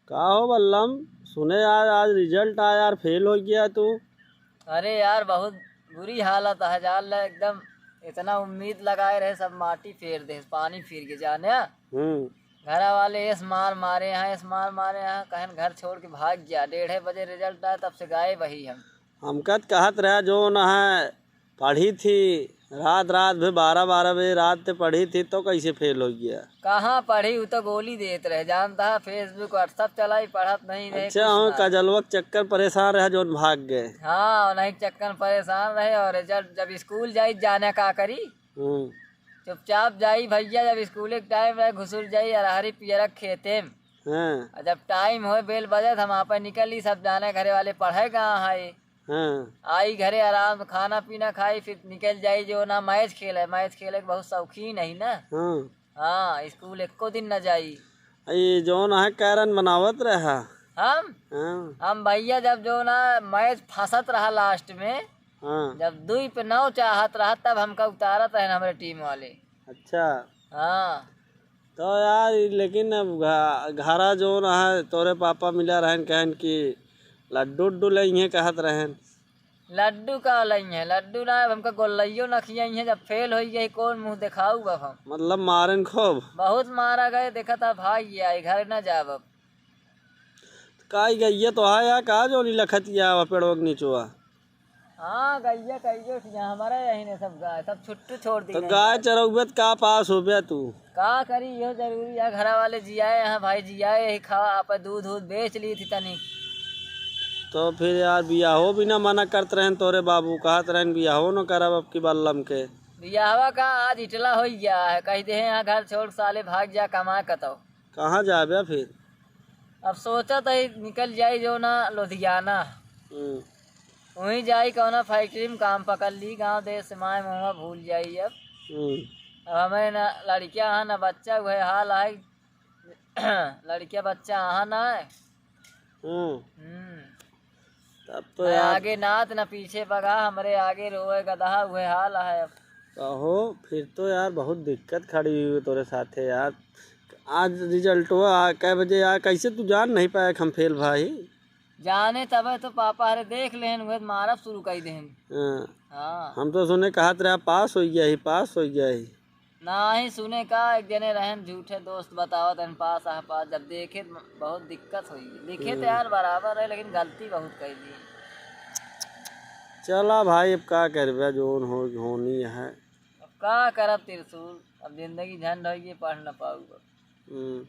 का हो बल्लम, सुने यार आज रिजल्ट आया यार, फेल हो गया तू। अरे यार बहुत बुरी हालत है जान ले एकदम। इतना उम्मीद लगाए रहे सब माटी फेर दे पानी फिर के जाने। घर वाले इस मार मारे हैं इस मार मारे हैं कहन घर छोड़ के भाग गया। 1:30 बजे रिजल्ट आया तब से गायब वही हम। हमका कहत रहा जो न है पढ़ी थी, रात रात भी 12-12 बजे रात से पढ़ी थी तो कैसे फेल हो गया। कहाँ पढ़ी वो तो गोली देते रहे जानता है। फेसबुक व्हाट्सअप चलाई पढ़त नहीं रहे अच्छा कुछ हूँ ना। कजलवा के चक्कर परेशान रहा जो भाग गए। हाँ नहीं चक्कर परेशान रहे और रिजल्ट जब स्कूल जाई जाने का करी। हम्म। चुपचाप जाई भैया जब स्कूल के टाइम रहे घुसुर जाई अरहरी पियरक खेते में। हाँ और जब टाइम हो बेल बजत हम आप निकली सब जाने घरे वाले पढ़े कहाँ है। हाँ आई घरे आराम खाना पीना खाई फिर निकल जाई जो ना मैच खेले के बहुत शौकीन है ना। हाँ। हाँ स्कूल एको दिन न जाई। ये जो न है कैरन बनावत रहा। हम हाँ हम भैया जब जो ना मैच फंसत रहा लास्ट में। हाँ। जब 2-9 चाहत रहा तब हमका उतारत है हमारे टीम वाले। अच्छा हाँ तो यार लेकिन अब घरा जो न है तोरे पापा मिला रहन कहन कि लड्डू उड्डू लेंगे कहत रहन। लड्डू का लई है लड्डू ना हमका गोल्लइयो न खियाई है। जब फेल हो गई कौन मुंह दिखाऊ अब हम। मतलब मारन खूब। बहुत मारा गए देखा था भाग गया घर न जाब अब। काई गई तो है यार कहा जो नहीं लखतिया पेड़ों के नीचुआ। हाँ गैया कहियो यहाँ हमारे यही ने सब गाय सब छुट्टू छोड़ दी तो गाय चरौबत का पास हो गया तू। का करी यो जरूरी है घर वाले जियाए यहाँ भाई जियाए यही खा आप दूध दूध बेच ली थी तनी। तो फिर यार बियाहो भी ना मना करते रहन तोरे बाबू कहत रहन बियाहो न करब अब की बल्लम के। बियाहवा का आज इटला हो गया है कह दे यहाँ घर छोड़ साले भाग जा कमा कतो। कहाँ जाबे फिर। अब सोचा तो निकल जाई जो ना लुधियाना। हम्म। वहीं जाई कौना फैक्ट्री में काम पकड़ ली गांव देश से माए मुँह भूल जाई अब। हम्म। अब हमें ना लड़कियां हैं ना बच्चा वह हाल है। लड़कियां बच्चा यहाँ ना है। तब तो न यार आगे नात न पीछे बगा हमारे आगे रोए गधा हुए हाल है अब। कहो फिर तो यार बहुत दिक्कत खड़ी हुई तोरे साथे यार। आज रिजल्ट हुआ कै बजे यार कैसे तू जान नहीं पाया हम फेल भाई। जाने तब तो पापा अरे देख लेन हुए मारब शुरू कर देन। हाँ। हाँ हम तो सुने कहत रहा पास हो गया ही पास हो गया ही। ना ही सुने का एक जने रहन झूठे दोस्त बताओ तन पास आ पास जब देखे तो बहुत दिक्कत हुई। लिखे तो यार बराबर है लेकिन गलती बहुत कर दी। चला भाई अब का करबे जोन होनी है। अब का करब त्रिशूल अब जिंदगी झंड होगी पढ़ न पाऊँ।